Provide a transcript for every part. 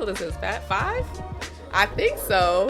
episode is this? 5? I think so.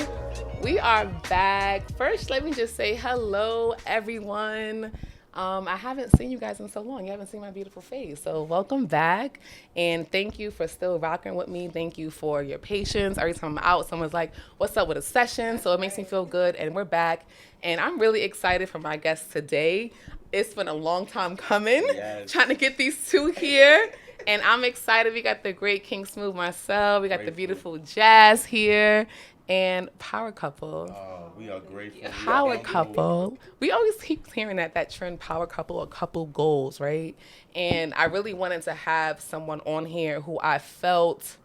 We are back. First, let me just say hello, everyone. I haven't seen you guys in so long. You haven't seen my beautiful face. So welcome back. And thank you for still rocking with me. Thank you for your patience. Every time I'm out, someone's like, what's up with a session? So it makes me feel good. And we're back. And I'm really excited for my guests today. It's been a long time coming, trying to get these two here. And I'm excited. We got the great King Smooth Marcel. We got the beautiful Jazz here. And Power Couple. We are grateful. Power Couple. We always keep hearing that trend, Power Couple or couple goals, right? And I really wanted to have someone on here who I felt,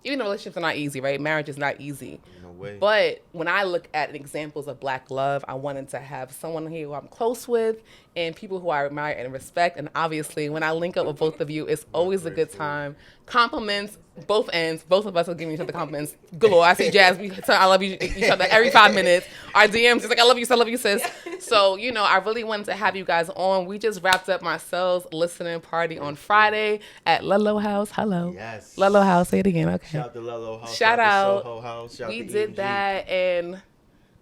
even though relationships are not easy, right? Marriage is not easy. No way. But when I look at examples of Black love, I wanted to have someone here who I'm close with and people who I admire and respect. And obviously, when I link up with both of you, it's always a good time. Compliments, both ends. Both of us are giving each other compliments galore. I see Jazz, we tell I love you each other every 5 minutes. Our DMs is like, I love you, sis. So, I really wanted to have you guys on. We just wrapped up Marcel's listening party on Friday at Ludlow House. Hello. Yes. Ludlow House. Say it again. Okay. Shout out to Ludlow House. Shout out. Soho House. Shout We out to did EMG. that, and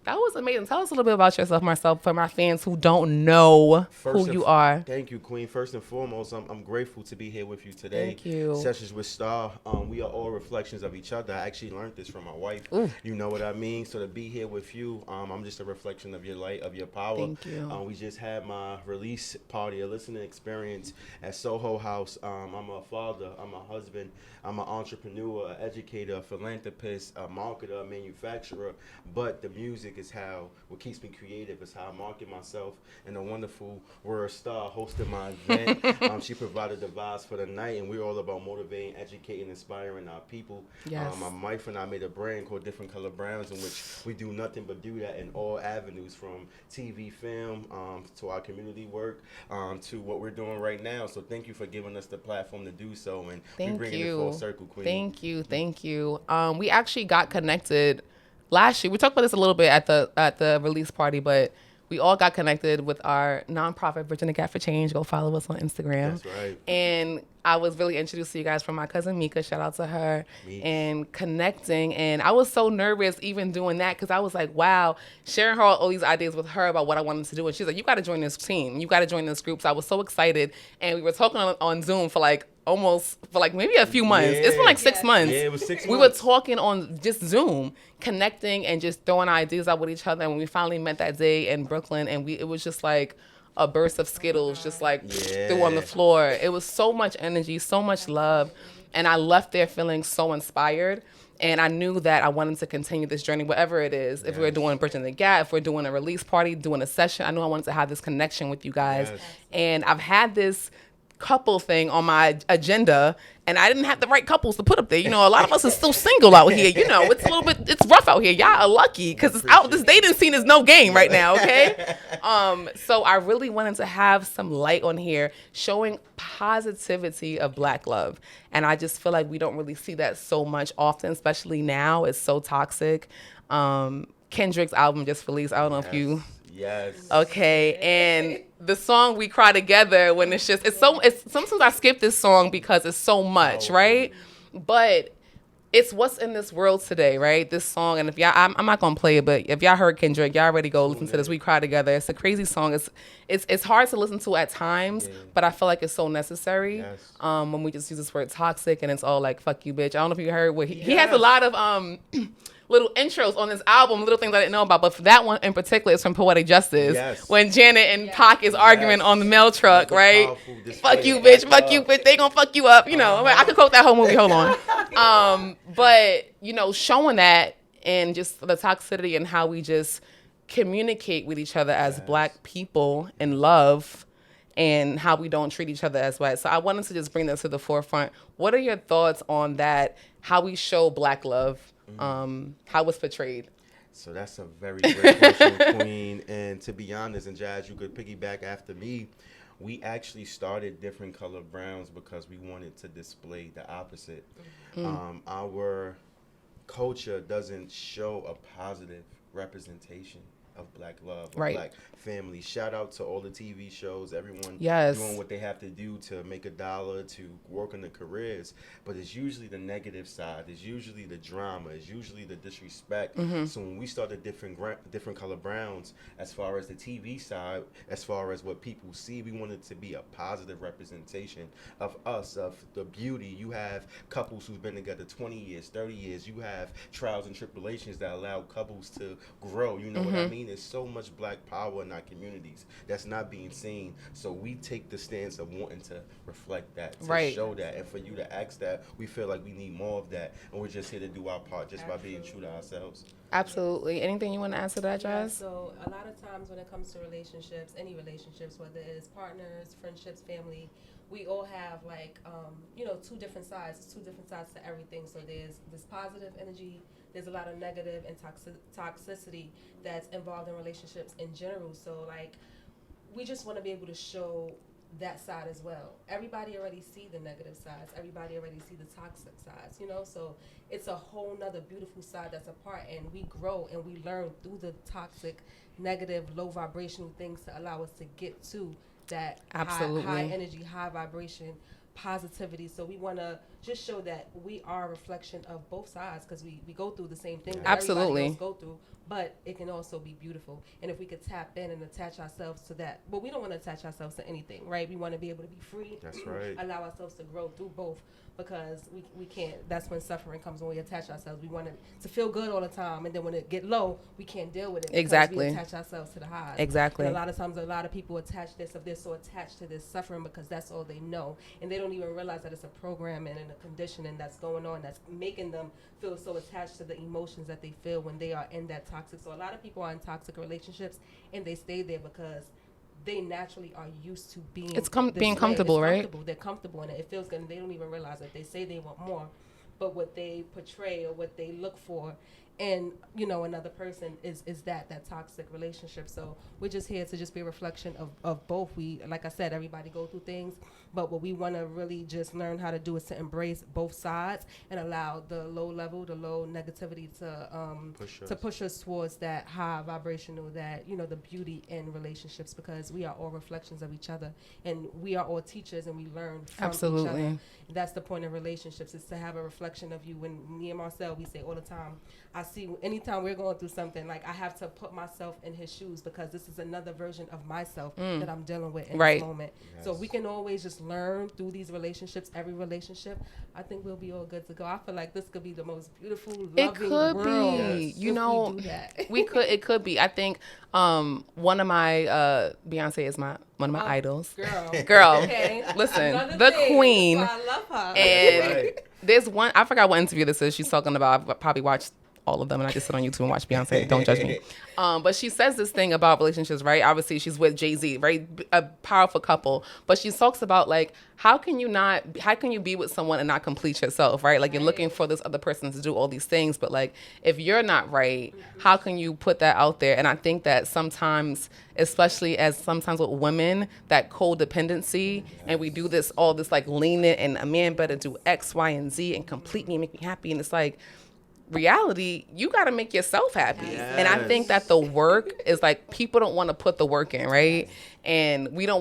that was amazing. Tell us a little bit about yourself, Marcel, for my fans who don't know who you are. Thank you, Queen. First and foremost, I'm grateful to be here with you today. Thank you. Sessions with Star. We are all reflections of each other. I actually learned this from my wife. Ooh. You know what I mean? So to be here with you, I'm just a reflection of your light, of your power. Thank you. We just had my release party, a listening experience at Soho House. I'm a father. I'm a husband. I'm an entrepreneur, an educator, a philanthropist, a marketer, a manufacturer. But the music is what keeps me creative, is how I market myself. And the wonderful Word Star hosted my event. She provided the vibes for the night, and we're all about motivating, educating, inspiring our people. Yes. My wife and I made a brand called Different Color Browns, in which we do nothing but do that in all avenues, from TV, film, to our community work, to what we're doing right now. So thank you for giving us the platform to do so, and we're bringing it full circle, Queen. Thank you. We actually got connected last year. We talked about this a little bit at the release party, but we all got connected with our nonprofit, Bridging the Gap for Change. Go follow us on Instagram. That's right. And I was really introduced to you guys from my cousin Mika. Shout out to her. Meeks. And connecting. And I was so nervous even doing that because I was like, wow, sharing all these ideas with her about what I wanted to do. And she's like, you got to join this team. You got to join this group. So I was so excited. And we were talking on Zoom for maybe a few months. Yeah. It's been like 6 months. Yeah, it was 6 months. We were talking on just Zoom, connecting and just throwing ideas out with each other. And when we finally met that day in Brooklyn, and it was just like a burst of Skittles, just like threw on the floor. It was so much energy, so much love. And I left there feeling so inspired. And I knew that I wanted to continue this journey, whatever it is. If we're doing Bridging the Gap, if we're doing a release party, doing a session, I knew I wanted to have this connection with you guys. Yes. And I've had this couple thing on my agenda, and I didn't have the right couples to put up there. A lot of us are still single out here. It's rough out here. Y'all are lucky because it's out. This dating scene is no game right now, okay? So I really wanted to have some light on here showing positivity of Black love. And I just feel like we don't really see that so much often, especially now. It's so toxic. Kendrick's album just released. I don't know if you... Yes. Okay, and the song "We Cry Together," when it's sometimes I skip this song because it's so much, right? But it's what's in this world today, right? This song, and if y'all, I'm not gonna play it, but if y'all heard Kendrick, y'all already go listen to this. "We Cry Together." It's a crazy song. It's hard to listen to at times, but I feel like it's so necessary. Yes. When we just use this word toxic, and it's all like "fuck you, bitch." I don't know if you heard what he has a lot of little intros on this album, little things I didn't know about, but for that one in particular is from Poetic Justice. Yes. When Janet and Pac is arguing on the mail truck, That's a right? powerful display Fuck you, of bitch, Black fuck you, love. bitch, they gonna fuck you up, I could quote that whole movie, hold on. But, showing that and just the toxicity and how we just communicate with each other as Black people in love and how we don't treat each other as white. So I wanted to just bring that to the forefront. What are your thoughts on that, how we show Black love? How it's portrayed? So that's a very great question, Queen. And to be honest, and Jazz, you could piggyback after me. We actually started Different Color Browns because we wanted to display the opposite. Our culture doesn't show a positive representation of black love, of Right. black family. Shout out to all the TV shows, everyone Yes. doing what they have to do to make a dollar, to work on their careers. But it's usually the negative side. It's usually the drama. It's usually the disrespect. So when we start the different color browns, as far as the TV side, as far as what people see, we want it to be a positive representation of us, of the beauty. You have couples who've been together 20 years, 30 years. You have trials and tribulations that allow couples to grow. You know what I mean? There's so much black power in our communities that's not being seen. So we take the stance of wanting to reflect that, to Right. show that, and for you to ask that, we feel like we need more of that, and we're just here to do our part just by being true to ourselves. Absolutely. Anything you want to add to that, Yeah, Jazz? so a lot of times when it comes to relationships, any relationships, whether it's partners, friendships, family, we all have two different sides. Two different sides to everything. So there's this positive energy. There's a lot of negative and toxicity that's involved in relationships in general. So we just want to be able to show that side as well. Everybody already see the negative sides. Everybody already see the toxic sides, So it's a whole nother beautiful side that's a part, and we grow and we learn through the toxic, negative, low vibrational things to allow us to get to that Absolutely. high energy, high vibration, positivity. So we want to just show that we are a reflection of both sides, because we go through the same thing that Absolutely. everybody else go through, but it can also be beautiful. And if we could tap in and attach ourselves to that, but we don't want to attach ourselves to anything, right? We want to be able to be free. That's right. Allow ourselves to grow through both, because we can't. That's when suffering comes, when we attach ourselves. We want it to feel good all the time, and then when it get low, we can't deal with it. because Exactly. We attach ourselves to the highs. Exactly. And a lot of times, a lot of people attach themselves. They're so attached to this suffering because that's all they know, and they don't even realize that it's a programming and a conditioning that's going on that's making them feel so attached to the emotions that they feel when they are in that toxic. So a lot of people are in toxic relationships, and they stay there because they naturally are used to being It's this being way. comfortable, It's right? comfortable. They're comfortable in it. It feels good, and they don't even realize it. They say they want more, but what they portray or what they look for in another person is that toxic relationship. So we're just here to just be a reflection of both. We, like I said, everybody go through things, but what we want to really just learn how to do is to embrace both sides and allow the low negativity to push us towards that high vibrational, that the beauty in relationships, because we are all reflections of each other, and we are all teachers, and we learn from each Absolutely. other. That's the point of relationships, is to have a reflection of you. When me and Marcel, we say all the time, I see anytime we're going through something, like I have to put myself in his shoes, because this is another version of myself that I'm dealing with in Right. this moment. Yes. So we can always just learn through these relationships, every relationship. I think we'll be all good to go. I feel like this could be the most beautiful, loving It could world. be. if You know, we do that. it could be. I think one of my Beyonce is one of my idols. Girl. Okay. Listen, Another the thing. queen. That's why I love her. And Right. there's one, I forgot what interview this is. She's talking about, I've probably watched all of them, and I just sit on YouTube and watch Beyonce. Don't judge me. But she says this thing about relationships, right? Obviously, she's with Jay-Z, right? A powerful couple. But she talks about, like, how can you be with someone and not complete yourself, right? Like, you're looking for this other person to do all these things, but, like, if you're not right, how can you put that out there? And I think that sometimes, especially as sometimes with women, that codependency, and we do all this, like, lean it, and a man better do X, Y, and Z and complete me and make me happy. And it's like, reality, you got to make yourself happy. Yes. And I think that the work is like, people don't want to put the work in, right? And we try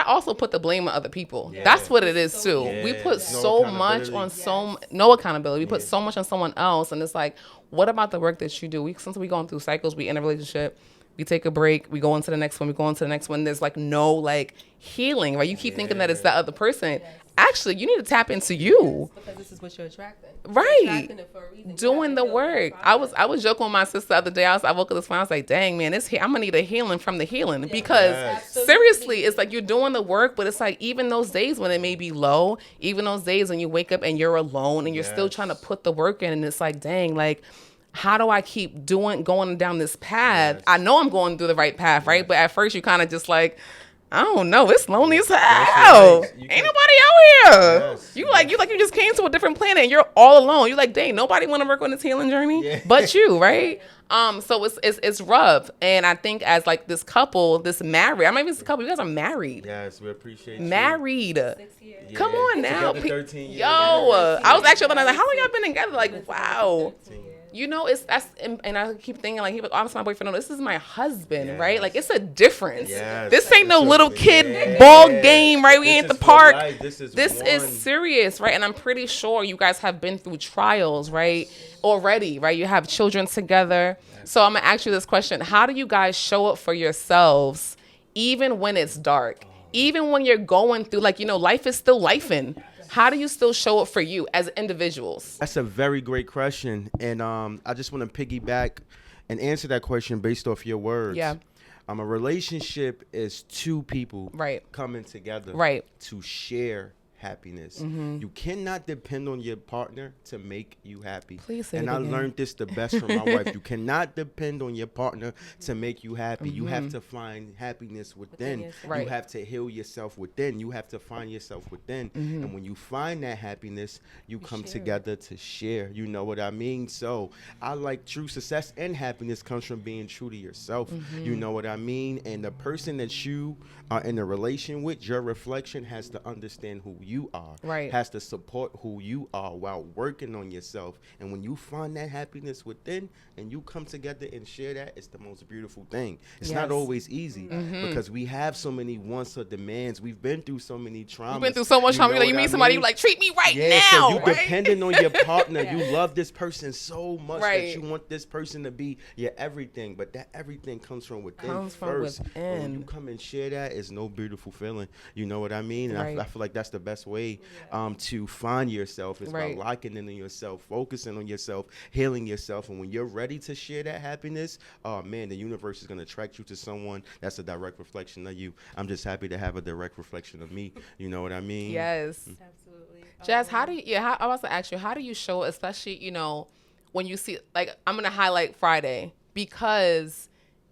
to also put the blame on other people. Yeah. That's what it is too. Yeah. We put No so much accountability. on no accountability. We put so much on someone else, and it's like, what about the work that you do? Since we going through cycles, we in a relationship, we take a break, we go into the next one, we go into the next one. There's like no like healing, right? You keep thinking that it's the other person. Actually, you need to tap into you. Because this is what you're attracting. Right. You're attracting it for a reason. You Doing have the to build work. that I process. was joking with my sister the other day. I woke up this morning, I was like, dang man, I'm gonna need a healing from the healing. Because Yes. seriously, it's like you're doing the work, but it's like even those days when it may be low, even those days when you wake up and you're alone and you're still Yes. trying to put the work in, and it's like, dang, like, how do I keep going down this path? Yes. I know I'm going through the right path, right? But at first you kind of just like, I don't know, it's lonely as hell. right. You Ain't can- nobody out here. Yes. You just came to a different planet and you're all alone. You're like, dang, nobody want to work on this healing journey Yeah. but you, right? So it's rough. And I think as like this couple, this married, I'm not even a couple, you guys are married. Yes, we appreciate you. Married. 6 years. Yeah. Come on now. Together 13 years. Yo, I was actually like, how long y'all been together? Like, wow. 13 years. You know, and I keep thinking like, I'm my boyfriend. No, this is my husband, Yes. right? Like, it's a difference. Yes. This ain't no It's little a- kid yeah. ball game, right? We This ain't at is the for park. life. This This one. is serious, right? And I'm pretty sure you guys have been through trials, right? Already, right? You have children together. So I'm gonna ask you this question: how do you guys show up for yourselves, even when it's dark, even when you're going through, like, life is still lifing? How do you still show up for you as individuals? That's a very great question, and I just want to piggyback and answer that question based off your words. Yeah. A relationship is two people Right. coming together Right. to share happiness. You cannot depend on your partner to make you happy. Please say and it I again. learned this the best from my wife. You cannot depend on your partner to make you happy. You have to find happiness within. yourself. Right. You have to heal yourself within. You have to find yourself within. And when you find that happiness, you come share it. together to share. You know what I mean? So I like true success and happiness comes from being true to yourself. You know what I mean? And the person that you are in a relation with, your reflection has to understand who you are. Right. Has to support who you are while working on yourself. And when you find that happiness within and you come together and share that, it's the most beautiful thing. It's not Yes. always easy because we have so many wants or demands. We've been through so many traumas. You've been through so much know trauma. You what meet I somebody, mean? you like, treat me right Yeah, now, so you right? depending on your partner. You love this person so much Right. that you want this person to be your everything. But that everything comes from within Comes from first. And when within. you come and share that, it's no beautiful feeling. You know what I mean? And Right. I feel like that's the best way to find yourself. It's Right. by locking into yourself, focusing on yourself, healing yourself. And when you're ready to share that happiness, oh man, the universe is going to attract you to someone that's a direct reflection of you. I'm just happy to have a direct reflection of me. You know what I mean? Yes. Absolutely. Jazz, how do you, I was to ask you, how do you show, especially, when you see, like, I'm going to highlight Friday because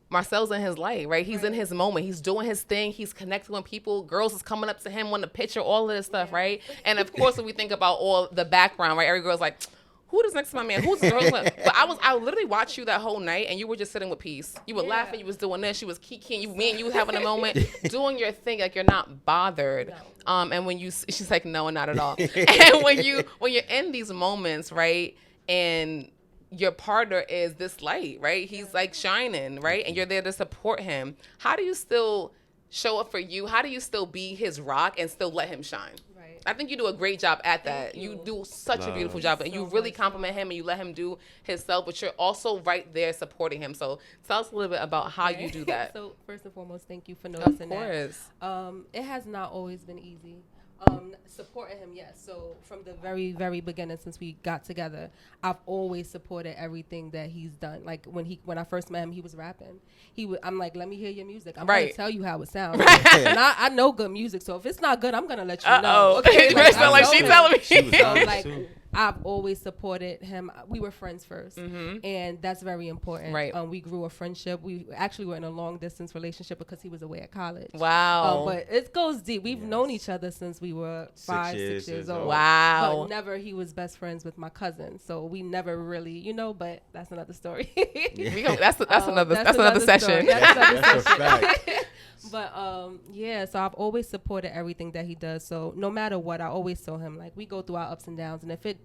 Marcel's in his light, right? He's in his moment. He's doing his thing. He's connecting with people. Girls is coming up to him, want a picture, all of this stuff, right? And of course, when we think about all the background, right? Every girl's like, who is next to my man? Who's the girl? But I literally watched you that whole night, and you were just sitting with peace. You were laughing. You was doing this. You was kikiing. Me and you having a moment, doing your thing. Like, you're not bothered. And when she's like, no, not at all. And when you're in these moments, right, and your partner is this light, right? He's like shining, right? And you're there to support him. How do you still show up for you? How do you still be his rock and still let him shine? Right. I think you do a great job at that. Thank You you. do such a beautiful job, and you So really much. compliment him and you let him do himself, but you're also right there supporting him. So tell us a little bit about how you do that. So first and foremost, thank you for Of noticing that. course. It has not always been easy. Supporting him, yes. So from the very, very beginning, since we got together, I've always supported everything that he's done. Like when I first met him, he was rapping. I'm like, let me hear your music. I'm Right. gonna tell you how it sounds. And I know good music, so if it's not good, I'm gonna let you know. Uh-oh. Okay, It sound like I she know telling it. me. She was So honest, like too. I've always supported him. We were friends 1st and that's very important. Right. We grew a friendship. We actually were in a long distance relationship because he was away at college. Wow. But it goes deep. We've known each other since we were 5, 6 years old. Wow. But never he was best friends with my cousin. So we never really, but that's another story. That's another story. session. That's another That's a session. fact. But yeah, so I've always supported everything that he does. So no matter what, I always tell him, like, we go through our ups and downs, and if it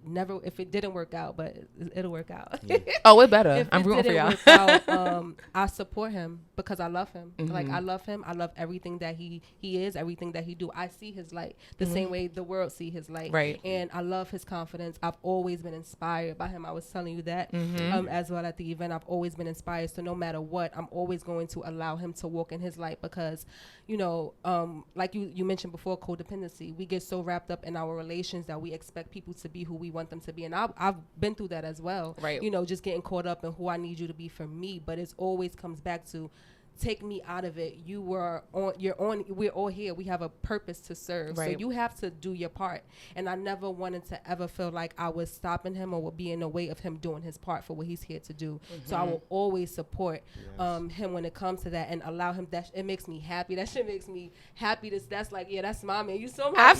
didn't work out, but it'll work out. Oh, it better. If I'm it rooting for didn't y'all. work out, I support him because I love him. Like, Mm-hmm. I love him. I love everything that he is, everything that he do. I see his light the same way the world see his light. Mm-hmm. Right. And I love his confidence. I've always been inspired by him. I was telling you that Mm-hmm. as well at the event. I've always been inspired. So no matter what, I'm always going to allow him to walk in his light because, like you mentioned before, codependency. We get so wrapped up in our relations that we expect people to be who we want them to be. And I've been through that as well. Right. Just getting caught up in who I need you to be for me. But it always comes back to take me out of it. We're all here. We have a purpose to serve. Right. So you have to do your part. And I never wanted to ever feel like I was stopping him or would be in the way of him doing his part for what he's here to do. So I will always support him when it comes to that and allow him. It makes me happy. That shit makes me happy. That's like, yeah, that's my man. You saw my I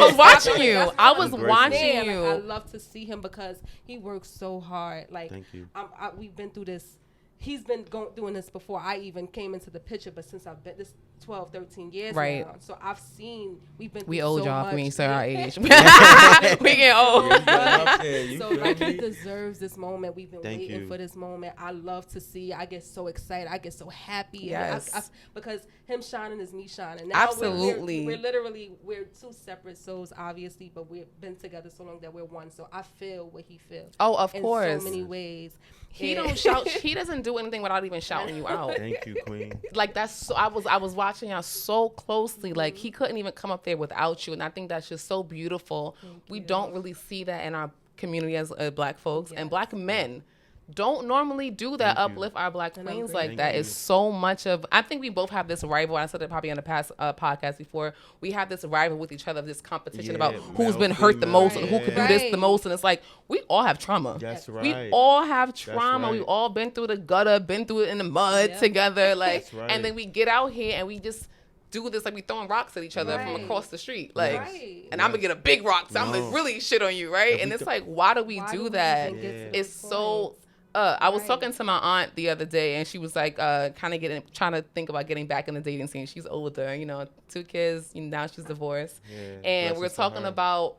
was watching you. That's I my was man. watching man. you. Like, I love to see him because he works so hard. Like, Thank you. we've been through this. he's been doing this before I even came into the picture, but since I've been this 12, 13 years Right. now, so I've seen we've been. We through old, so y'all. much. We ain't say our age. we Yeah. get old. You got up there, you So feel like me? he deserves this moment. We've been Thank waiting you. for this moment. I love to see. I get so excited. I get so happy. Yes. Because him shining is me shining. Now Absolutely. we're two separate souls, obviously, but we've been together so long that we're one. So I feel what he feels. Oh, of in course. so many ways. He And- don't shout. He doesn't do anything without even shouting you out. Thank you, Queen. Like that's so, I was watching y'all so closely. Like he couldn't even come up there without you, and I think that's just so beautiful. We don't really see that in our community as Black folks and Black men. Don't normally do that. Thank you. Uplift our Black And I'm queens grateful. like that. Thank Is you. so much of. I think we both have this rival. I said it probably on the past podcast before. We have this rival with each other. This competition about Yeah, who's male, been hurt the female, most and who could do this the Right. most. And it's like we all have trauma. That's We right. all have trauma. right. We've all been through the gutter, been through it in the mud Yeah. together. Like, That's right. and then we get out here and we just do this like we throwing rocks at each other from Right. across the street. Like, Right. and I'm gonna get a big rock, so I'm No. gonna really shit on you, right? If And we it's could- like, why do we Why do we that? even get to Yeah. It's this so. point? I was Right. talking to my aunt the other day, and she was like, kind of trying to think about getting back in the dating scene. She's older, 2 kids. Now she's divorced, Yeah, and we're blessings to talking her. about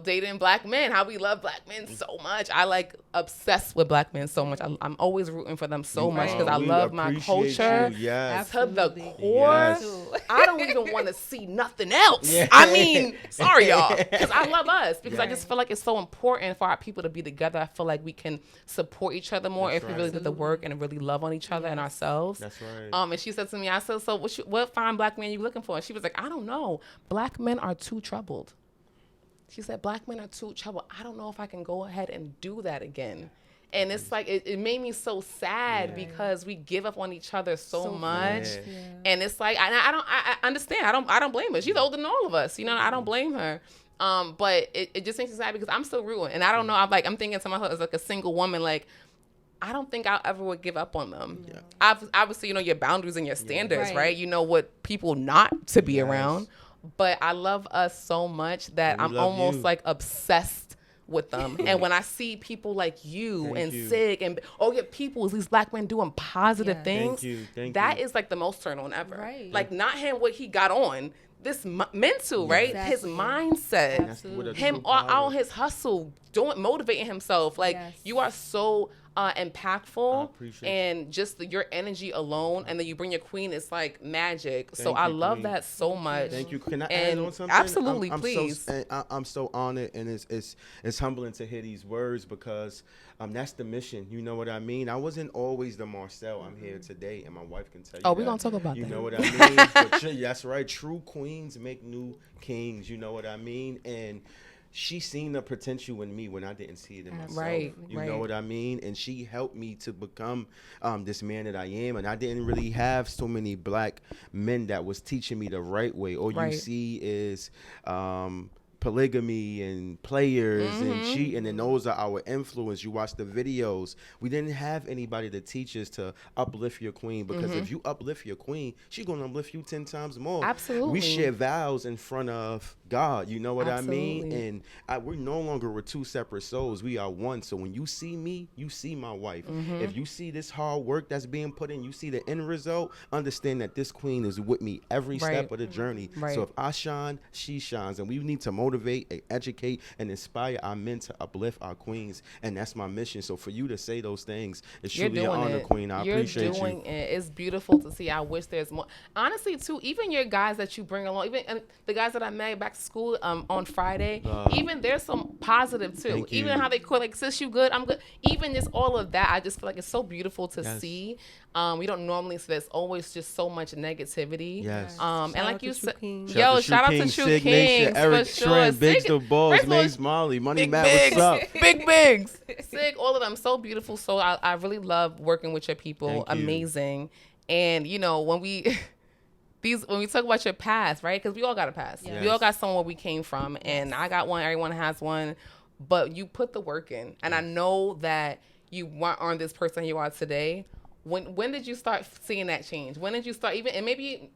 dating Black men, how we love Black men so much. I like obsessed with Black men so much. I'm always rooting for them so You much are. because I We love my appreciate culture. you. Yes. To the Absolutely. core, Yes. I don't even want to see nothing else. Yeah. I mean, sorry y'all, because I love us. Because I Yeah. just feel like it's so important for our people to be together. I feel like we can support each other more That's if we right. really did the work and really love on each other and ourselves. That's right. And she said to me, I said, so what fine Black man you looking for? And she was like, I don't know. Black men are too troubled. She said, Black men are too troubled. I don't know if I can go ahead and do that again. And it's like, it made me so sad Yeah. because we give up on each other so much. Yeah. And it's like, I understand. I don't blame her. She's older than all of us. I don't blame her. But it just makes me sad because I'm still ruined. And I don't know. I'm thinking to myself as like a single woman, like, I don't think I ever would give up on them. Yeah. Obviously, your boundaries and your standards, Right. right? You know what people not to be Yes. around. But I love us so much that And we I'm love almost you. like obsessed with them. And when I see people like you Thank and you. Sig and people, these Black men doing positive Yeah. things, Thank that you. is like the most turn on ever. Right. Like not him what he got on, this mental, right? His Exactly. mindset, That's what a him true on power- his hustle, motivating himself. Like Yes. you are so impactful, I appreciate and just your energy alone, and then you bring your queen. It's like magic. So Thank I you, love queen. that so much. Thank you. Can I And add on something? absolutely, I'm please. I'm so honored, and it's humbling to hear these words because that's the mission. You know what I mean? I wasn't always the Marcel I'm here today, and my wife can tell you. Oh, we're that. gonna talk about You that. know what I mean? But that's right. True queens make new kings. You know what I mean? And she seen the potential in me when I didn't see it in myself. Right, You right. know what I mean? And she helped me to become this man that I am. And I didn't really have so many Black men that was teaching me the right way. All Right. you see is polygamy and players and cheating, and those are our influence. You watch the videos. We didn't have anybody to teach us to uplift your queen, because if you uplift your queen, she's gonna uplift you 10 times more. Absolutely. We share vows in front of God. You know what I mean? Absolutely. And we're no longer with two separate souls. We are one. So when you see me, you see my wife. If you see this hard work that's being put in, you see the end result, understand that this queen is with me every Right. step of the journey. Right. So if I shine, she shines. And we need to motivate, educate, and inspire our men to uplift our queens. And that's my mission. So for you to say those things, it's You're truly an doing honor, it. queen. I You're appreciate doing you. it. It's beautiful to see. I wish there's more. Honestly, too, even your guys that you bring along, even the guys that I met back to school on Friday, even there's some positive too. Thank Even you. how they call like, sis, you good? I'm good. Even just all of that, I just feel like it's so beautiful to Yes. see. We don't normally see. There's always just so much negativity. Yes. And Shout like out you to True said, Kings. yo, shout out to True Sig Kings Nation, Eric for sure. Trent, Biggs Sig- the Balls, first of all, Maze Molly, Money Big Matt, Bigs. what's up? Big Bigs. Sig, all of them. So beautiful. So I really love working with your people. Thank you. Amazing. And when we when we talk about your past, right? Because we all got a past. Yes. We all got somewhere we came from. And I got one, everyone has one. But you put the work in. And I know that you weren't on this person you are today When did you start seeing that change? When did you start, even, and maybe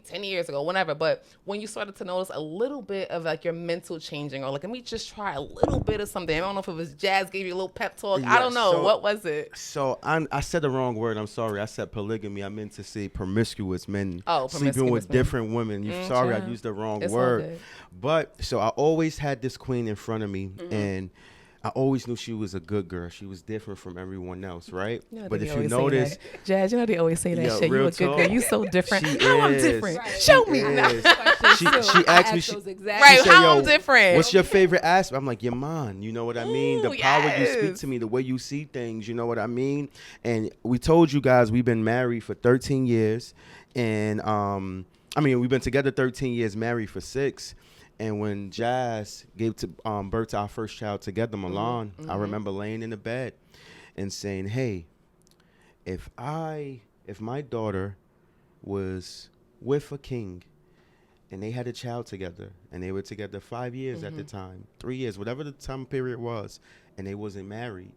10 years ago, whatever, but when you started to notice a little bit of like your mental changing, or like, let me just try a little bit of something. I don't know if it was Jazz gave you a little pep talk. I don't know. What was it? So I said the wrong word. I'm sorry. I said polygamy. I meant to say promiscuous men sleeping with different women. Sorry, I used the wrong word. But so I always had this queen in front of me, and I always knew she was a good girl. She was different from everyone else, right? But if you notice, Jazz, they always say that shit. You a good girl. You so different. How I'm different? Right. Show me. She asked me, right? How I'm different? What's your favorite aspect? I'm like, your mind. You know what I mean? The power you speak to me, the way you see things. You know what I mean? And we told you guys we've been married for 13 years, and we've been together 13 years, married for 6. And when Jazz gave birth to our first child together, Milan, I remember laying in the bed and saying, hey, if my daughter was with a king and they had a child together and they were together 5 years at the time, 3 years, whatever the time period was, and they wasn't married,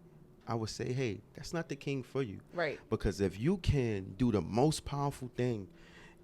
I would say, hey, that's not the king for you. Right. Because if you can do the most powerful thing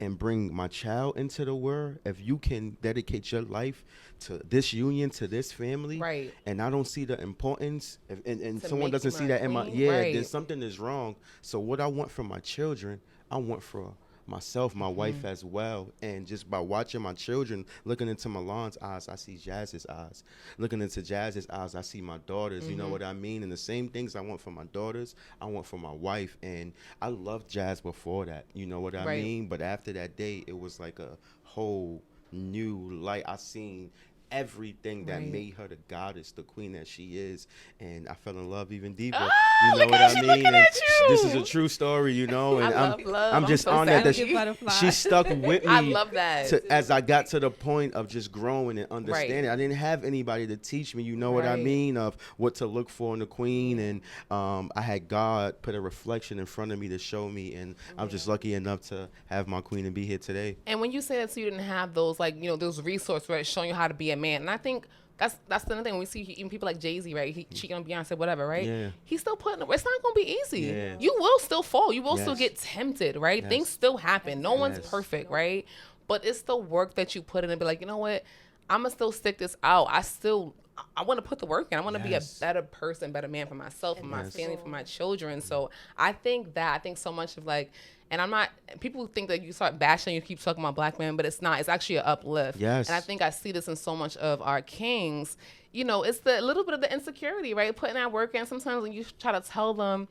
and bring my child into the world, if you can dedicate your life to this union, to this family, right, and I don't see the importance, and someone doesn't see that in my, then something is wrong. So what I want for my children, I want for myself, my wife as well. And just by watching my children, looking into Milan's eyes, I see Jazz's eyes. Looking into Jazz's eyes, I see my daughters. You know what I mean? And the same things I want for my daughters, I want for my wife. And I loved Jazz before that. You know what I mean? But after that day, it was like a whole new light. I seen everything that made her the goddess, the queen that she is, and I fell in love even deeper. You know what I mean? This is a true story, you know, and I'm just honored that she stuck with me. I love that. As I got to the point of just growing and understanding, I didn't have anybody to teach me, you know what I mean, of what to look for in the queen, and I had God put a reflection in front of me to show me, and I'm just lucky enough to have my queen and be here today. And when you say that, so you didn't have those, like, you know, those resources, right, showing you how to be a man, and I think that's the thing. When we see even people like Jay-Z, right, he cheating on Beyonce, whatever, right, he's still putting, it's not going to be easy. You will still fall, you will still get tempted, right, things still happen, no one's perfect, right, but it's the work that you put in and be like, you know what, I'm gonna still stick this out. I want to put the work in. I want to be a better person, better man for myself, for my family, for my children. So I think so much of, like, and I'm not, people think that you start bashing, you keep talking about black men, but it's not. It's actually an uplift. Yes. And I think I see this in so much of our kings. You know, it's the little bit of the insecurity, right? Putting that work in. Sometimes when you try to tell them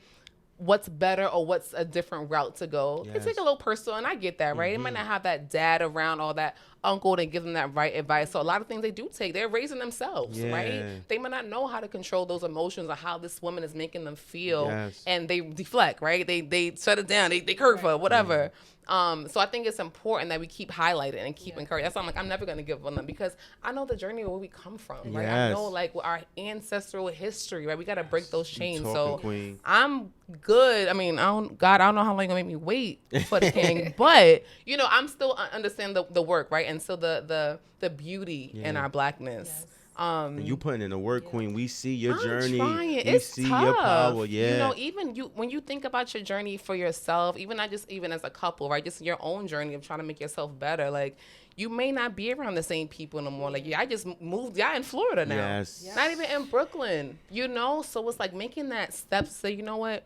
what's better or what's a different route to go, they take a little personal, and I get that, right? They might not have that dad around or that uncle to give them that right advice. So a lot of things they do take, they're raising themselves, right? They might not know how to control those emotions or how this woman is making them feel, and they deflect, right? They shut it down, they curve her, whatever. So I think it's important that we keep highlighting and keep encouraging. That's why I'm like, I'm never going to give up on them, because I know the journey of where we come from, right? I know, like, our ancestral history, right? We got to break those chains. So queen. I'm good. I mean, I don't know how long you're going to make me wait for the king, but, you know, I'm still understand the work, right? And still the beauty in our blackness. You putting in the work, queen. We see your journey. We see your power. You know, even when you think about your journey for yourself, even not just even as a couple, right? Just your own journey of trying to make yourself better. Like, you may not be around the same people no more. Like, I just moved. Y'all in Florida now. Not even in Brooklyn. You know, so it's like making that step to say, you know what?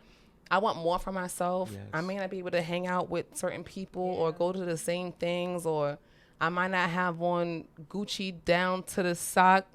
I want more for myself. I may not be able to hang out with certain people or go to the same things, or I might not have on Gucci down to the sock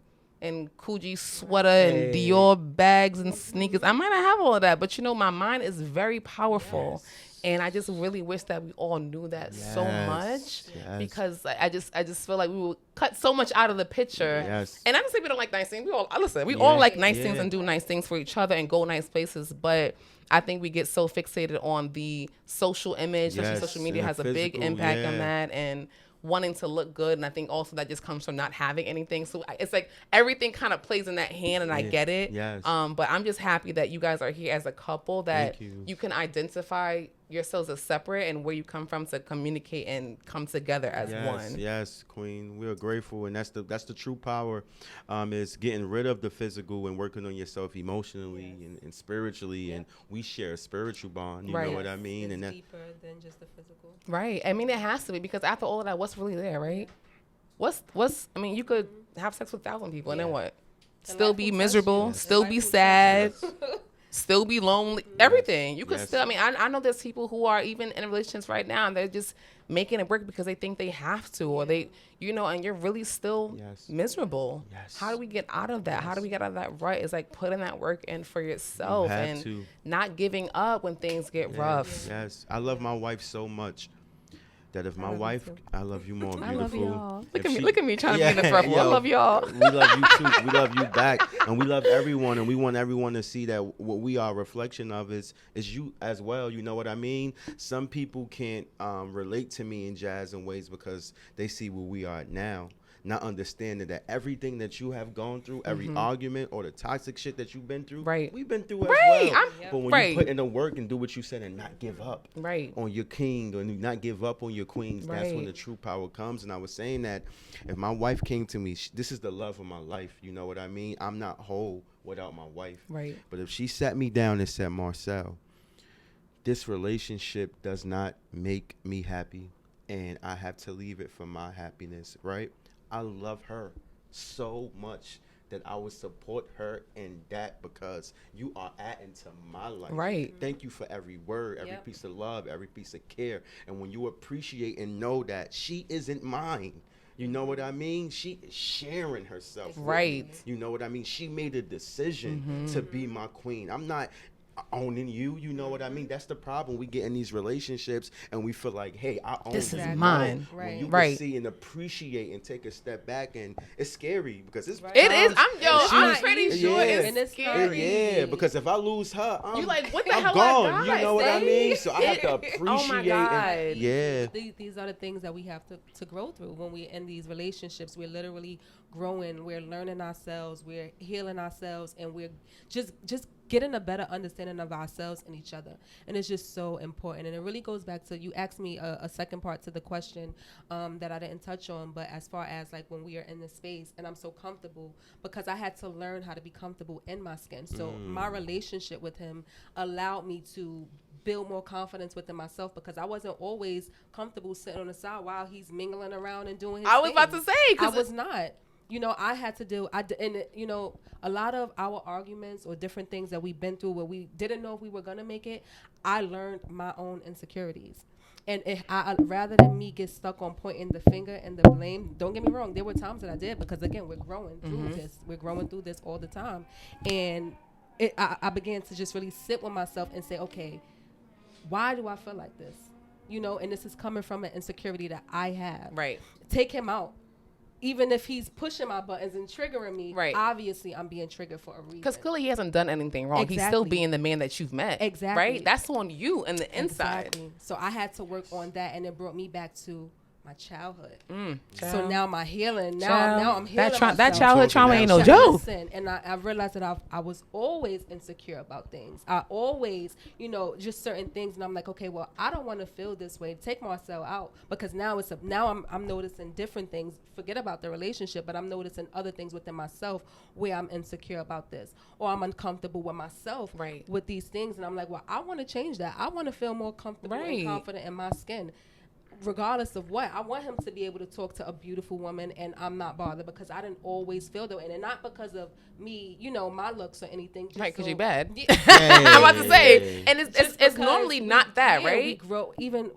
and Coogee sweater and Dior bags and sneakers. I might not have all of that, but, you know, my mind is very powerful. And I just really wish that we all knew that so much, because I just feel like we will cut so much out of the picture. And I don't say we don't like nice things. We all like nice things and do nice things for each other and go nice places. But I think we get so fixated on the social image. Especially social media has a big impact on that, and wanting to look good. And I think also that just comes from not having anything. So it's like everything kind of plays in that hand, and I get it. But I'm just happy that you guys are here as a couple, that you can identify yourselves as separate and where you come from to communicate and come together as one. Yes, Queen. We are grateful, and that's the true power. Is getting rid of the physical and working on yourself emotionally and spiritually, and we share a spiritual bond. You Right. know what I mean? It's And that, deeper than just the physical. Right. I mean, it has to be, because after all of that, what's really there, right? I mean, you could have sex with 1,000 people and then Yeah. what? The Still life be will touch miserable, you. still The be life will sad, touch you. still be lonely, everything. You could Yes. still, I mean, I know there's people who are even in relationships right now and they're just making it work because they think they have to, or they, and you're really still Yes. miserable. Yes. How do we get out of that? How do we get out of that rut? It's like putting that work in for yourself have and to. not giving up when things get rough. Yes, I love my wife so much that if my love you wife, too. I love you more, I beautiful. love y'all. If Look at me trying to be in the front. I yo, love y'all. We love you too. We love you back, and we love everyone, and we want everyone to see that what we are a reflection of is you as well. You know what I mean? Some people can't relate to me in jazz in ways because they see where we are now. Not understanding that everything that you have gone through, every argument or the toxic shit that you've been through, Right. we've been through as Right. well. Yep. But when Right. you put in the work and do what you said and not give up Right. on your king or not give up on your queens, that's when Right. the true power comes. And I was saying that if my wife came to me, this is the love of my life. You know what I mean? I'm not whole without my wife. Right. But if she sat me down and said, Marcel, this relationship does not make me happy and I have to leave it for my happiness, right? I love her so much that I would support her in that because you are adding to my life. Right. Thank you for every word, every Yep. piece of love, every piece of care. And when you appreciate and know that she isn't mine, you know what I mean? She is sharing herself. with me. Right. You know what I mean? She made a decision to be my queen. I'm not owning you. You know what I mean? That's the problem. We get in these relationships and we feel like, hey, I own This you. is Exactly. mine. When Right. you can Right. see and appreciate and take a step back, and it's scary because it's Right. It is. I'm not pretty easy. sure Yeah. it's And it's scary. yeah, because if I lose her, You like, what the I'm hell gone. I got? You know what I See? mean? So I have to appreciate. Oh my God. And, yeah. These are the things that we have to grow through when we're in these relationships. We're literally growing. We're learning ourselves. We're healing ourselves, and we're just getting a better understanding of ourselves and each other. And it's just so important. And it really goes back to, you asked me a second part to the question that I didn't touch on, but as far as like when we are in this space and I'm so comfortable, because I had to learn how to be comfortable in my skin. So my relationship with him allowed me to build more confidence within myself, because I wasn't always comfortable sitting on the side while he's mingling around and doing his I was about thing. to say, I 'cause was not. I had to do, a lot of our arguments or different things that we've been through where we didn't know if we were going to make it, I learned my own insecurities. And rather than me get stuck on pointing the finger and the blame, don't get me wrong, there were times that I did, because again, we're growing through this. We're growing through this all the time. And I began to just really sit with myself and say, okay, why do I feel like this? And this is coming from an insecurity that I have. Right. Take him out. Even if he's pushing my buttons and triggering me, Right. obviously I'm being triggered for a reason. Because clearly he hasn't done anything wrong. He's still Exactly. being the man that you've met. Exactly. Right? That's on you and the inside. Exactly. So I had to work on that, and it brought me back to my childhood. So Child. now my healing, Child. now I'm healing That myself. childhood trauma ain't no Child. joke. Listen, and I realized that I was always insecure about things. I always, just certain things, and I'm like, okay, well, I don't want to feel this way. Take Marcel out, because now I'm noticing different things. Forget about the relationship, but I'm noticing other things within myself where I'm insecure about this, or I'm uncomfortable with myself Right. with these things, and I'm like, well, I want to change that. I want to feel more comfortable Right. and confident in my skin. Regardless of what, I want him to be able to talk to a beautiful woman, and I'm not bothered, because I didn't always feel that way, and not because of me, my looks or anything. Just Right, because so- you're bad. Yeah. I'm about to say. And it's Just it's because normally we- not that, yeah, We right? grow, even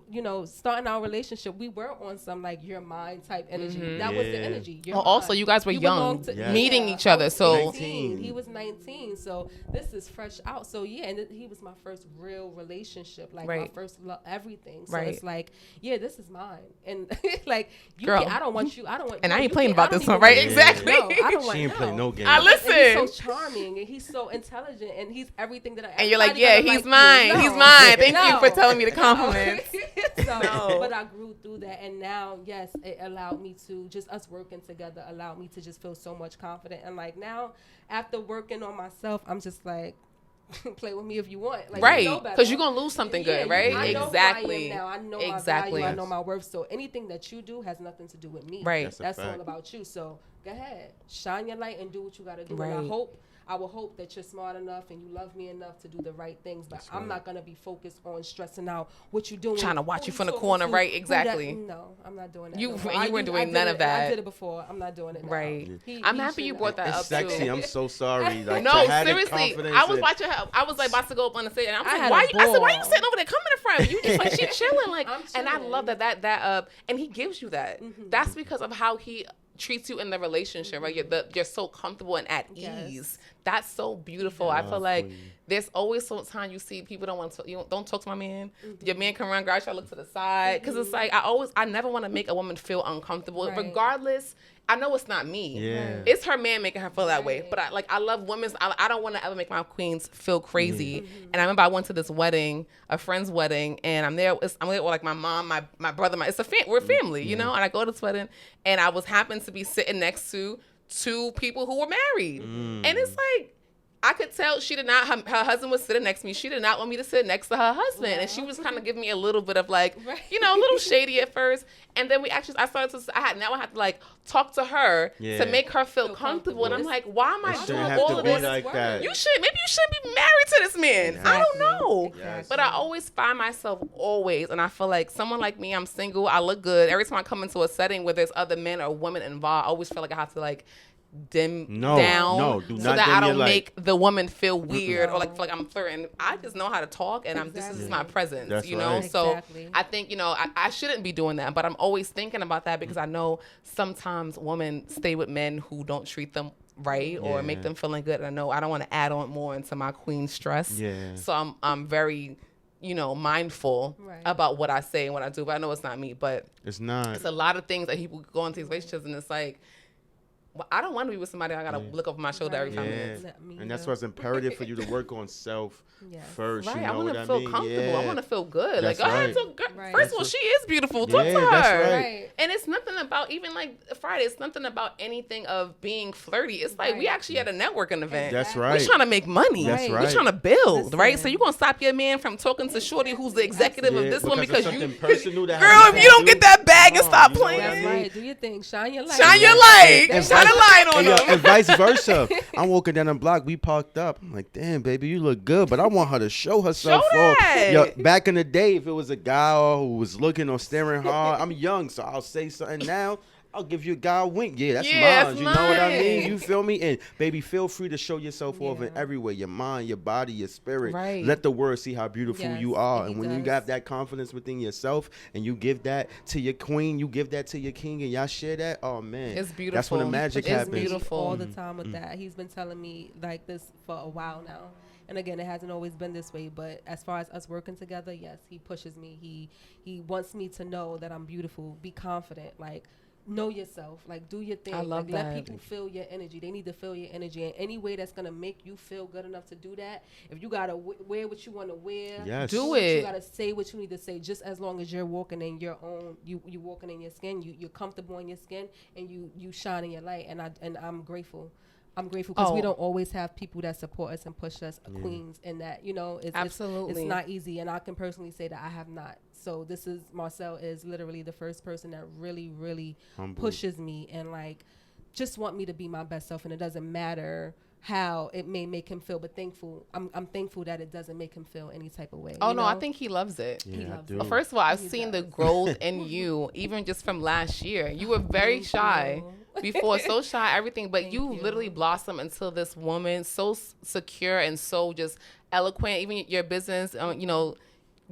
starting our relationship, we were on some like you're mine type energy. That was the Yeah. energy. You're Well, also, mine. you guys were belong young, Yes. meeting each I other, was so 19. He was 19, so this is fresh out. So yeah, and he was my first real relationship, like my Right. first everything. So Right. it's like, yeah, this is mine, and like you, Girl. I don't want you. I don't want. And no, I ain't you playing can't- about I don't this one, even right? want you. Exactly. No, I don't want. She ain't play no game. I And listen. he's so charming, and he's so intelligent, and he's everything that I. And you're like, everybody yeah, gotta he's like mine. you. He's No. mine. Thank you No. for telling me the compliments. So, No. but I grew through that, and now, yes, it allowed me to just us working together allowed me to just feel so much confident, and like now, after working on myself, I'm just like, play with me if you want. Like, Right, you know better. because you're gonna lose something good, Yeah, right? I know Exactly. who I am now. I know Exactly. my value. I know my worth. So anything that you do has nothing to do with me. Right. That's all about you. So go ahead, shine your light and do what you got to do. Right. And I will hope that you're smart enough and you love me enough to do the right things. But I'm not gonna be focused on stressing out what you're doing. Trying to watch who you from the talking corner, to, right? who Exactly. No, I'm not doing that. You no more. you weren't doing I none did of it- that. I did it before. I'm not doing it now. Right. He I'm happy you should brought that It's up sexy. too. I'm so sorry. Like, No, to have the seriously. confidence I was and- watching her. I was like about to go up on the stage, and I was I like, had "Why?" a I said, "Why you ball. sitting over there? Come in the front." You just like she chilling, like, I'm and I chilling. love that and he gives you that. That's because of how he treats you in the relationship, right? You're so comfortable and at Yes. ease. That's so beautiful. I feel like there's always some time you see people don't want to, don't talk to my man. Your man can run, girl, try to look to the side. Because it's like, I never want to make a woman feel uncomfortable. Right. Regardless, I know it's not me. Yeah. It's her man making her feel that way. Right. But I love women's, I don't want to ever make my queens feel crazy. And I remember I went to this wedding, a friend's wedding, and I'm there with like my mom, my brother, we're a family, you know? And I go to this wedding, and I was happened to be sitting next to two people who were married. And it's like, I could tell she did not, her husband was sitting next to me. She did not want me to sit next to her husband. And she was kind of giving me a little bit of like, a little shady at first. And then I had to like talk to her to make her feel comfortable. And I'm like, why am I It doing shouldn't have all to of be this? like that. Maybe you shouldn't be married to this man. I don't know. Exactly. But I always find myself and I feel like someone like me, I'm single, I look good. Every time I come into a setting where there's other men or women involved, I always feel like I have to like dim down do so not that dim I your don't light. make the woman feel weird or like feel like I'm flirting. I just know how to talk, and this is my Exactly. presence, That's you know? right. So Exactly. I think, I shouldn't be doing that, but I'm always thinking about that because I know sometimes women stay with men who don't treat them right or make them feeling good. And I know I don't want to add on more into my queen stress. Yeah. So I'm very, mindful about what I say and what I do, but I know it's not me, but It's not. it's a lot of things that people go into these relationships, and it's like, well, I don't want to be with somebody I gotta look over my shoulder every 5 minutes. And that's why it's imperative for you to work on self first. Right, You I know want what to I feel mean? comfortable. Yeah. I want to feel good. That's Like, go ahead. right. So, Right. first of all, she is beautiful. Talk to that's her. right. Right. And it's nothing about even like Friday. It's nothing about anything of being flirty. It's like we actually at a networking event. That's Exactly. right. We're trying to make money. That's Right. right. We're trying to build, Listen. right? So you're gonna stop your man from talking to Shorty, who's the executive of Yeah, this one, because because of you, something personal that girl, has if you don't get that bag and stop you know what playing, I That's mean? right. Do your thing. Shine your light. shine your light, And shine a light on and, them. and vice versa. I'm walking down the block. We parked up. I'm like, damn, baby, you look good, but I want her to show herself Show off. that. Yo, back in the day, if it was a guy who was looking or staring hard, I'm young, so I'll say something now. I'll give you a guy a wink. Yeah, that's Yeah, mine. that's You know what I mean? mine. You feel me? And baby, feel free to show yourself off in Yeah. every way. Your mind, your body, your spirit. Right. Let the world see how beautiful Yes, you are. and And he when you does. got that confidence within yourself and you give that to your queen, you give that to your king, and y'all share that, oh man. It's beautiful. That's when the magic It's happens. beautiful. all the time with that. He's been telling me like this for a while now. And again, it hasn't always been this way, but as far as us working together, yes, he pushes me. He wants me to know that I'm beautiful. Be confident. Like, know yourself. Like, do your thing. I love like, that. Let people feel your energy. They need to feel your energy. And any way that's gonna make you feel good enough to do that. If you gotta wear what you want to wear, Yes. Do You it. gotta say what you need to say. Just as long as you're walking in your own, you walking in your skin. You're comfortable in your skin, and you shine in your light. And I'm grateful. I'm grateful because we Oh. don't always have people that support us and push us, queens, and that it's Absolutely. it's not easy. And I can personally say that I have not. So Marcel is literally the first person that really, really Humble. pushes me and like just want me to be my best self. And it doesn't matter how it may make him feel, but I'm thankful that it doesn't make him feel any type of way. Oh you no, I know? think he loves it. Yeah, I loves do. it. Well, first of all, I've He seen the does. growth in you, even just from last year. You were very Thank shy you. before, so shy, everything, but Thank you you. literally blossomed into this woman, so secure and so just eloquent. Even your business,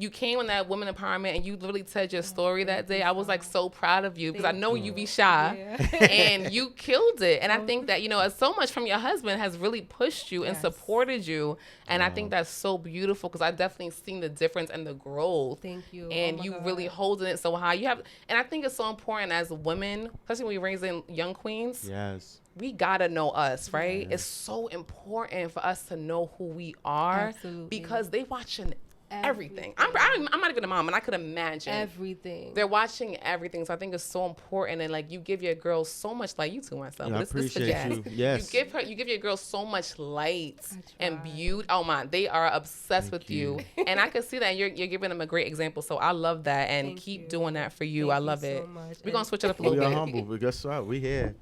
you came on that women empowerment and you literally said your story that day. I was like so proud of you because I know you be shy and you killed it. And I think that, so much from your husband has really pushed you and Yes. supported you. And I think that's so beautiful because I definitely seen the difference and the growth. Thank you. Oh And my you God. really holding it so high. And I think it's so important as women, especially when we're raising young queens. Yes. We gotta know us, right? It's so important for us to know who we are Absolutely. because they watching everything. I'm not even a mom, and I could imagine everything. they're watching everything. So I think it's so important, and like you give your girl so much light. You too, myself. Yeah, I This for appreciate Jazz. you. Yes. You give your girl so much light and try. beauty. Oh my, they are obsessed with you, and I can see that you're giving them a great example. So I love that, and Thank keep you. doing that for you. Thank I you love so it. much. We're gonna And- switch it up a We little are bit. humble, but guess what? We here.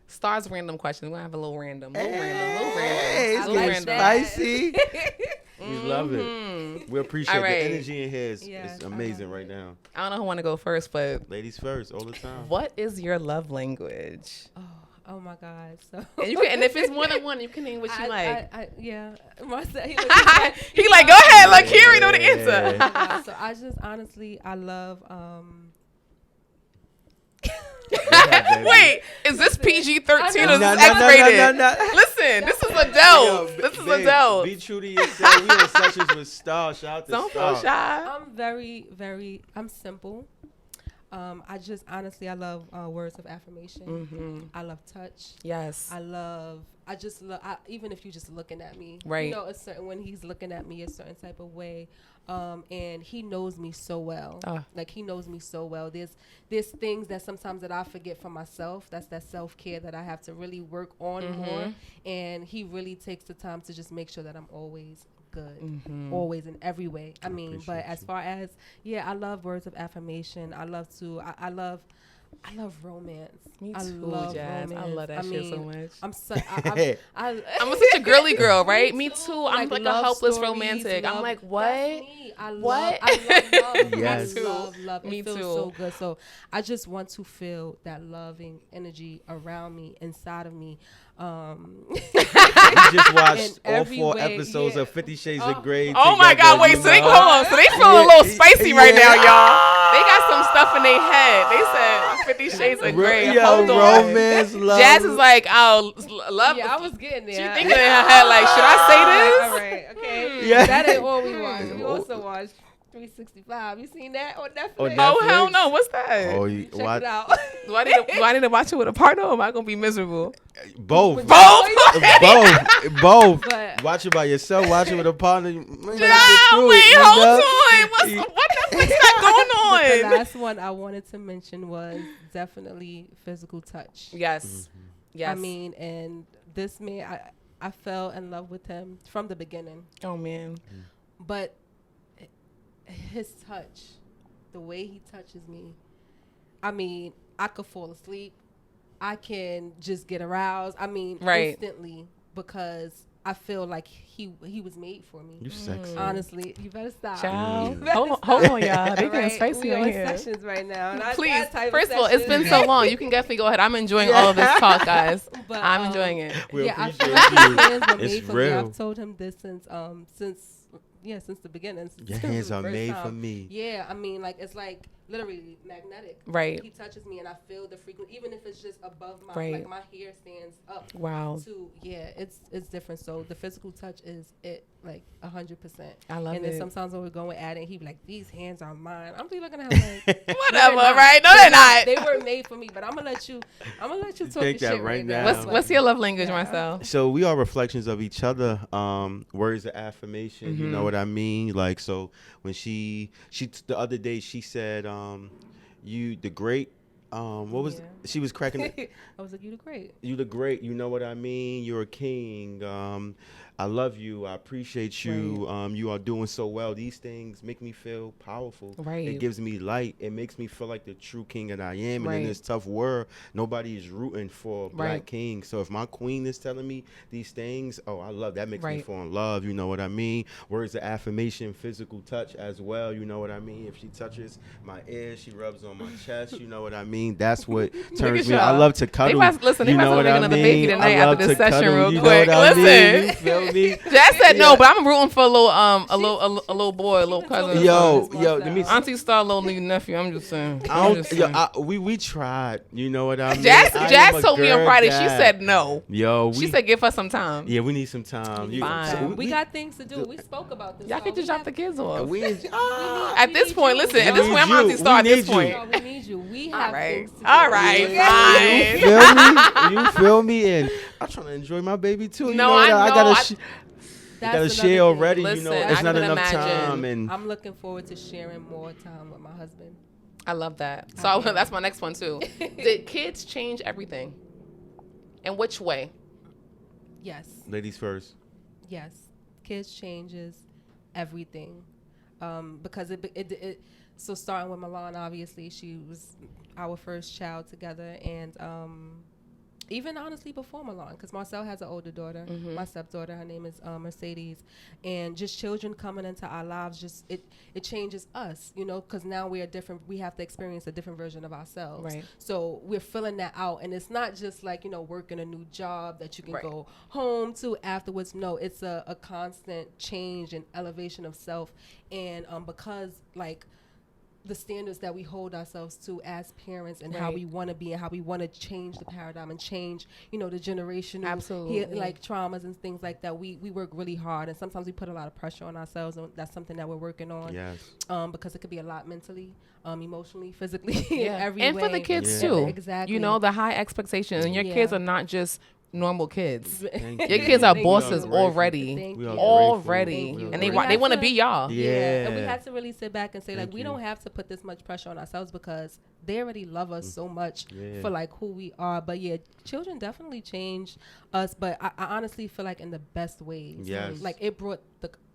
Stars random questions. We're gonna have a little random. Little Hey, it's I Little like getting that. spicy. We love it. We appreciate All right. the energy in here. Yes, It's I amazing love right now. I don't know who want to go first, but Ladies first, all the time. what is your love language? Oh my God. So And if it's more than one, you can name what you like. Yeah. Marcel, he looks He like, go ahead, like here we know the answer. Yeah. so I just honestly, I love. baby. Wait, is this PG-13 or is No, this no, X-rated? no. Listen, this is Yo, adult. This is babe, adult. Be true to yourself. We on sessions with Star. Shout out to Don't Star. feel shy. I'm very, very. I'm simple. I just honestly, I love words of affirmation. Mm-hmm. I love touch. Yes. I just love. Even if you're just looking at me, Right. You know, a certain when he's looking at me a certain type of way, and he knows me so well. Like he knows me so well. There's things that sometimes that I forget for myself. That's that self-care that I have to really work on more. And he really takes the time to just make sure that I'm always good, always in every way. I mean, but appreciate as you. far as I love words of affirmation. I love to. I love romance. Me I too, love Jazz. I romance. love that shit so much. I'm so. I'm such a girly girl, right? Me too. too. I'm like a love helpless stories, romantic. I'm love- like, that's what? me. I What? love love. Yes. I love. Me It feels too. so good. So I just want to feel that loving energy around me, inside of me. You just watched In all every 4 way, episodes yeah. of 50 Shades of Grey. Oh my together, God! Wait, you so they know? hold on. So they feeling a little spicy right now, Yeah. y'all. They got some stuff in their head. They said 50 Shades of Grey. Yo, Hold on. romance, love. Jazz is like, oh, love. Yeah, I was getting there. She thinking in her head like, should I say this? All right, okay. Yeah. That ain't all we watch. We also watch 365. You seen that on Netflix? On Oh Netflix? hell no! What's that? Oh, you, Check what? it out. Do I need to watch it with a partner, or am I gonna be miserable? Both. Both. Both. But- Watch it by yourself. Watch it with a partner. You might not get Yeah, through wait, it, you hold know? on. What Netflix got going The on? last one I wanted to mention was definitely physical touch. Yes. Yes. I mean, and this man, I fell in love with him from the beginning. Oh man. But his touch, the way he touches me, I mean, I could fall asleep. I can just get aroused. I mean, Right. instantly, because I feel like he was made for me. You sexy. Honestly, you better stop. Child. You better Hold on, stop. y'all. They getting Right? spicy We on on here. sessions right now. Not Please. that type First of all, it's been session. so long. You can definitely go ahead. I'm enjoying all of this talk, guys. But, I'm enjoying it. We yeah, I appreciate feel like his you. hands were It's made for me. real. I've told him this since the beginning. Your Since hands the are first made time. for me. Yeah, I mean, like it's like literally magnetic. Right. He touches me and I feel the frequency, even if it's just above my Right. like my hair stands up. Wow. To it's different. So the physical touch is it like 100%. I love And then it. sometimes when we're going at it, he be like, "These hands are mine." I'm be looking at him like, Whatever, "No, they're not. right? No, they're not. They were made for me, but I'm gonna let you talk Take your that shit right now. What's your love language, Marcel? So we are reflections of each other. Words of affirmation. You know what I mean? Like, so when she the other day she said, you the great. What was Yeah. she was cracking? I was like, "You look great." You the great. You know what I mean? You're a king. I love you. I appreciate you. You are doing so well. These things make me feel powerful. Right. It gives me light. It makes me feel like the true king that I am. And Right. in this tough world, nobody is rooting for a black Right. king. So if my queen is telling me these things, oh, I love that. Makes me Right. fall in love. You know what I mean? Words of affirmation, physical touch as well. You know what I mean? If she touches my ear, she rubs on my chest. You know what I mean? That's what turns me. I y'all. love to cuddle. Listen, they You might know as well what make I another mean? baby tonight I after love this to session cuddle, real you know quick. what I mean? Listen. You feel me? Jazz said no, Yeah. but I'm rooting for a little boy, a little cousin. Yo, let me. Auntie Star, little new nephew. I'm just saying. I I'm don't, just yo, saying. we tried. You know what I mean? Jazz, I am Jazz a told me on girl Friday. She dad. said no. Yo, She said give her some time. yeah, we need some time. Fine. So We got things to do. We spoke about this. Y'all so can just we drop have- the kids off. we At this point, listen. At this We point, I'm need Auntie you. Star. At We this need point. you. No, we need you. We have All right. things to do. All right. You Fine. feel me? You feel me? And I'm trying to enjoy my baby too. You No, know I that? know. gotta. gotta another share thing. already. Listen, it's I not can enough imagine. time, and I'm looking forward to sharing more time with my husband. I love that. So that's my next one too. Did kids change everything? In which way? Yes. ladies first. Yes, kids changes everything, because so starting with Milan, obviously she was our first child together, and even honestly before Milan, because Marcel has an older daughter, my stepdaughter, her name is Mercedes, and just children coming into our lives, just it changes us, because now we are different. We have to experience a different version of ourselves. Right. So we're filling that out, and it's not just like working a new job that you can Right. go home to afterwards. No, it's a constant change and elevation of self, and because like the standards that we hold ourselves to as parents and how Right. we want to be and how we want to change the paradigm and change, the generational Absolutely. like traumas and things like that. We work really hard, and sometimes we put a lot of pressure on ourselves, and that's something that we're working on. Yes. Because it could be a lot mentally, emotionally, physically, Yeah. in every And way. for the kids Yeah. too. Exactly. The high expectations, and your Yeah. kids are not just normal kids. Thank Your you. kids are Thank bosses you. already. Thank We you. are Already, grateful. and We they are they want to be y'all. Yeah. And we had to really sit back and say, Thank we you. don't have to put this much pressure on ourselves because they already love us so much Yeah. for like who we are. But yeah, children definitely change us, but I honestly feel like in the best ways. Yes. Like it brought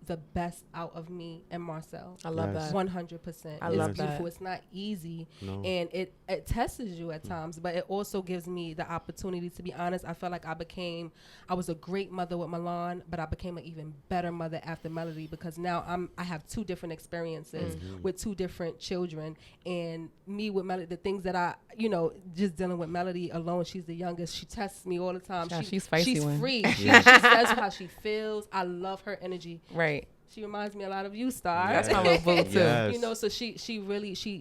the best out of me and Marcel. I love Yes. that. 100%. I It's love beautiful. that. It's not easy, No. and it tests you at times, but it also gives me the opportunity to be honest. I felt like I was a great mother with Milan, but I became an even better mother after Melody, because now I have two different experiences with two different children, and me with Melody, the things that I just dealing with Melody alone. She's the youngest. She tests me all the time. Yeah, she's feisty She's one. free. She says how she feels. I love her energy. Right. She reminds me a lot of you, Star. That's my little boo too. Yes. So she really she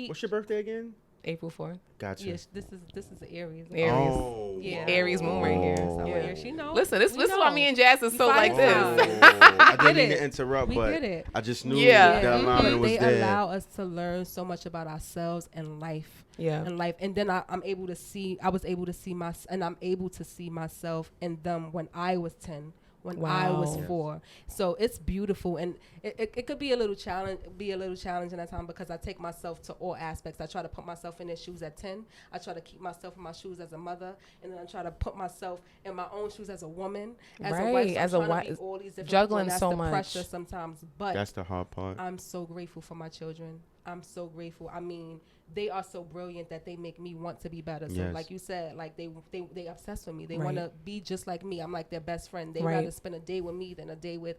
What's your birthday again? April 4th. Gotcha. yes, this is the Aries. Aries. Oh. Yeah. Aries moon right here. Oh. So Yeah. yeah, she knows. Listen, this We is why know. me and Jazz is We so like find this. out. I didn't get mean it. to interrupt, We but get it. I just knew Yeah. the alignment but was they there. allow us to learn so much about ourselves and life. Yeah. And then I was able to see and I'm able to see myself in them when I was 10, when I was Wow. 4. So it's beautiful, and it could be a little challenging at times, because I take myself to all aspects. I try to put myself in their shoes at 10. I try to keep myself in my shoes as a mother, and then I try to put myself in my own shoes as a woman, as a wife. Right, So as a I'm trying to wife, be all these different juggling people, and so that's the much. pressure sometimes, but That's the hard part. I'm so grateful for my children. I'm so grateful. I mean, they are so brilliant that they make me want to be better. So Yes. like you said, like they obsess with me. They Right. want to be just like me. I'm like their best friend. They Right. rather spend a day with me than a day with,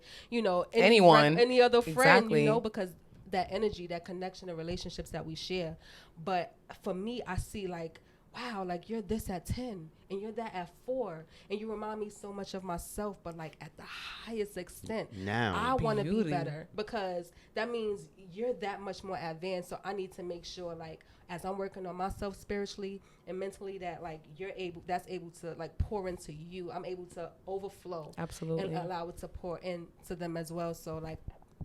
Anyone. any other friend, Exactly. because that energy, that connection, the relationships that we share. But for me, I see like, wow, like you're this at 10 and you're that at 4, and you remind me so much of myself, but like at the highest extent. Now. I want to be Beauty. better, because that means you're that much more advanced. So I need to make sure, like, as I'm working on myself spiritually and mentally, that like that's able to like pour into you. I'm able to overflow Absolutely. and allow it to pour into them as well. So like,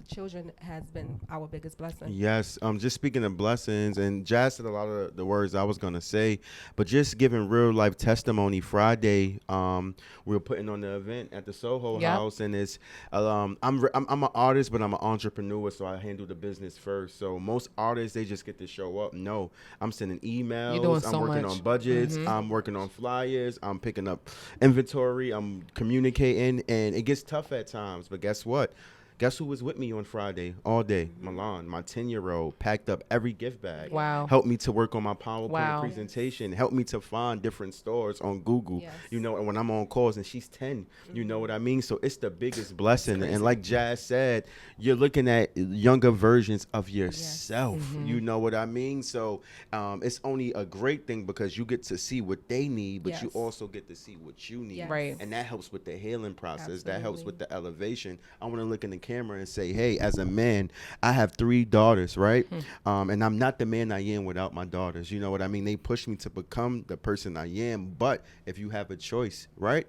children has been our biggest blessing. Yes. Just speaking of blessings, and Jazz said a lot of the words I was gonna say, but just giving real life testimony. Friday, we were putting on the event at the Soho Yep. House, and it's I'm an artist, but I'm an entrepreneur, so I handle the business first. So most artists, they just get to show up. No, I'm sending emails. You're doing I'm so working much. on budgets. I'm working on flyers. I'm picking up inventory. I'm communicating, and it gets tough at times. But guess what? Guess who was with me on Friday all day? Milan, my 10-year-old, packed up every gift bag. Wow. Helped me to work on my PowerPoint Wow. presentation. Helped me to find different stores on Google. Yes. And when I'm on calls, and she's 10, you know what I mean? So it's the biggest blessing. And like Jazz said, you're looking at younger versions of yourself. You know what I mean? So it's only a great thing, because you get to see what they need, but you Yes. also get to see what you need. Yes. Right. And that helps with the healing process. That helps Absolutely. with the elevation. I want to look in the camera and say, hey, as a man, I have 3 daughters, right? And I'm not the man I am without my daughters. You know what I mean? They push me to become the person I am. But if you have a choice, right?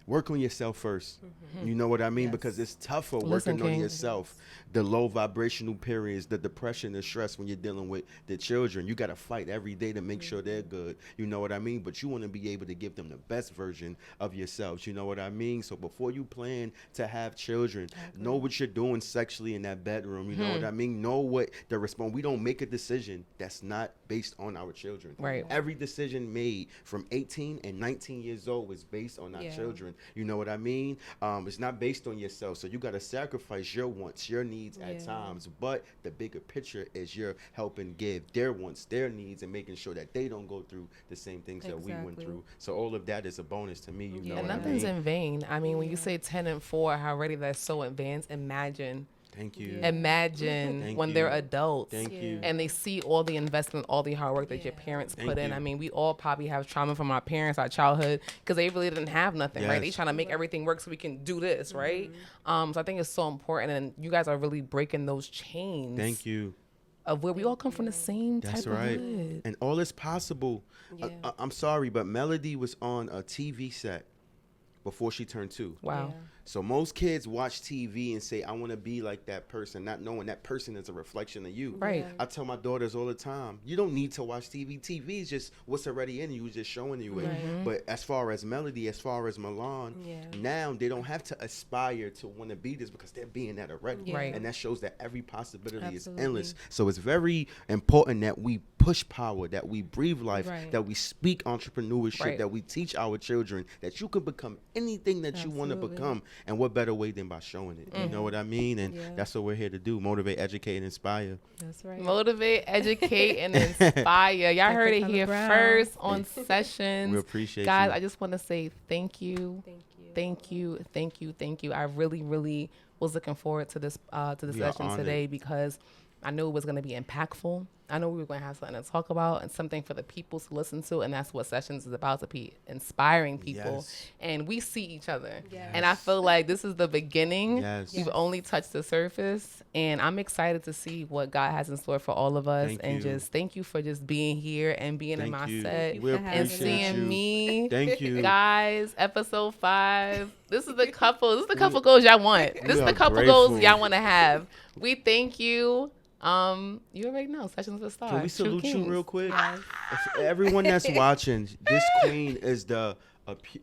work on yourself first. You know what I mean? Yes. Because it's tougher Listen, working on King. yourself. The low vibrational periods, the depression, the stress when you're dealing with the children. You got to fight every day to make sure they're good. You know what I mean? But you want to be able to give them the best version of yourselves. You know what I mean? So before you plan to have children, know what you're doing sexually in that bedroom. You know what I mean? Know what the response. We don't make a decision that's not based on our children. Right. Every decision made from 18 and 19 years old is based on our Yeah. children. You know what I mean? It's not based on yourself. So you got to sacrifice your wants, your needs at Yeah. times. But the bigger picture is you're helping give their wants, their needs, and making sure that they don't go through the same things that we went Exactly. through. So all of that is a bonus to me. You know Yeah. what And I nothing's mean? in vain. I mean, when you say 10 and 4, how already that's so advanced, imagine Thank you. Yeah. Imagine Thank when you. they're adults Thank Yeah. you. and they see all the investment, all the hard work that your Yeah. parents Thank put in. you. I mean, we all probably have trauma from our parents, our childhood, because they really didn't have nothing, right? They Yes. trying to make everything work so we can do this, right? So I think it's so important, and you guys are really breaking those chains. Thank you. Of where we all come from the same That's type right. of hood. And all is possible. Yeah. I'm sorry, but Melody was on a TV set before she turned 2. Wow. Yeah. So most kids watch TV and say, I want to be like that person, not knowing that person is a reflection of you. Right. Yeah. I tell my daughters all the time, you don't need to watch TV. TV is just what's already in you, it's just showing you it. Right. But as far as Melody, as far as Milan, Yeah. now they don't have to aspire to want to be this because they're being that already. Yeah. Right. And that shows that every possibility is Absolutely. endless. So it's very important that we push power, that we breathe life, Right. that we speak entrepreneurship, Right. that we teach our children that you can become anything that you want to Absolutely. become. And what better way than by showing it? You know what I mean? And Yeah. that's what we're here to do: motivate, educate, and inspire. That's right. Motivate, educate, and inspire. Y'all Like heard the it here color brown. first on Sessions. We appreciate Guys, you. I just want to say thank you. Thank you. Thank you, thank you, thank you. I really, really was looking forward to this We are session honored. today because I knew it was going to be impactful. I know we were going to have something to talk about and something for the people to listen to, and that's what Sessions is about, to be inspiring people. Yes. And we see each other. Yes. And I feel like this is the beginning. Yes. We've Yes. only touched the surface, and I'm excited to see what God has in store for all of us. Thank and you. just thank you for just being here and being in Thank my you. set you We for and having appreciate us. seeing you. me. Thank you. Guys, episode 5. This is the couple. This is the couple goals y'all want. This is are the couple grateful. goals y'all want to have. We thank you. You already know Sessions with Star. Can we True salute you Kings. real quick? Yes. Everyone that's watching, this queen is the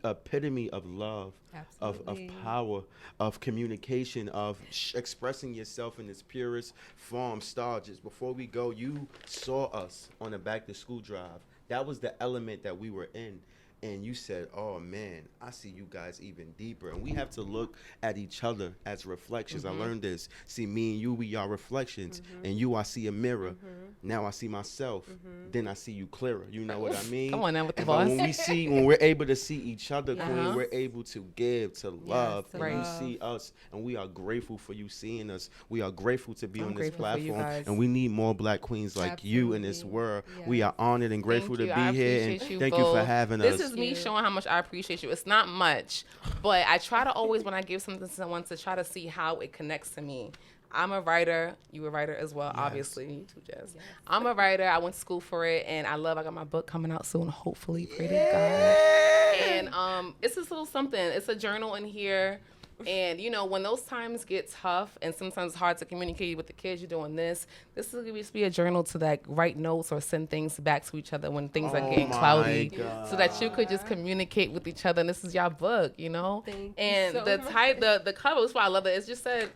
epitome of love, of Absolutely. power, of communication, of expressing yourself in its purest form. Star, just before we go, you saw us on the back to school drive. That was the element that we were in. And you said, oh man, I see you guys even deeper. And we have to look at each other as reflections. I learned this. See, me and you, we are reflections. And you, I see a mirror. Now I see myself. Then I see you clearer. You know what I mean? Come on now with the And boss. when we're able to see each other, Yeah. Queen, we're able to give, to love. to And you love. see us, and we are grateful for you seeing us. We are grateful to be I'm on this grateful for you platform. guys. And we need more black queens like you in this Absolutely. world. We Yes. are honored and grateful Thank to you. I be here. And appreciate you thank you for both. having This us. is me you. showing how much I appreciate you. It's not much, but I try to always, when I give something to someone, to try to see how it connects to me. I'm a writer. You a writer as well, obviously. You too, Jess. Yes. I'm a writer. I went to school for it, and I got my book coming out soon, hopefully. Pray to God. And it's this little something. It's a journal in here. And, you know, when those times get tough and sometimes it's hard to communicate with the kids, you're doing this is going to just be a journal to, like, write notes or send things back to each other when things are Oh getting my cloudy, God. so that you could just communicate with each other. And this is your book, you know? Thank you and so the much. type, the cover, that's why I love it. It's just said,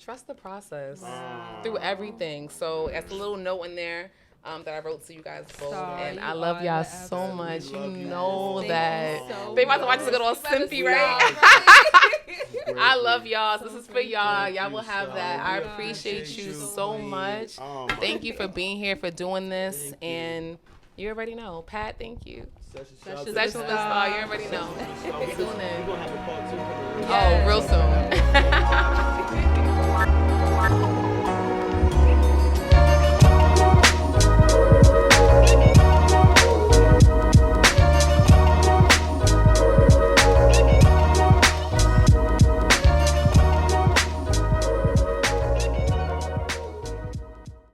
trust the process through everything. So it's a little note in there that I wrote to you guys both. Star, And you I love are y'all the so absolute much. You love you. know Thank that. you so They about to watch this much. good old You better Simpy, stop. right? I love y'all. So this is for y'all. Thank Y'all you, will have Star. that. I We appreciate appreciate you you, so Queen. much. Oh, my Thank you for being here, for doing this. Thank you. And you already know. Pat, thank you. Sessions Sessions Sessions with Star, you already know. We're Tune in. going to have a part 2 coming. Oh, real soon.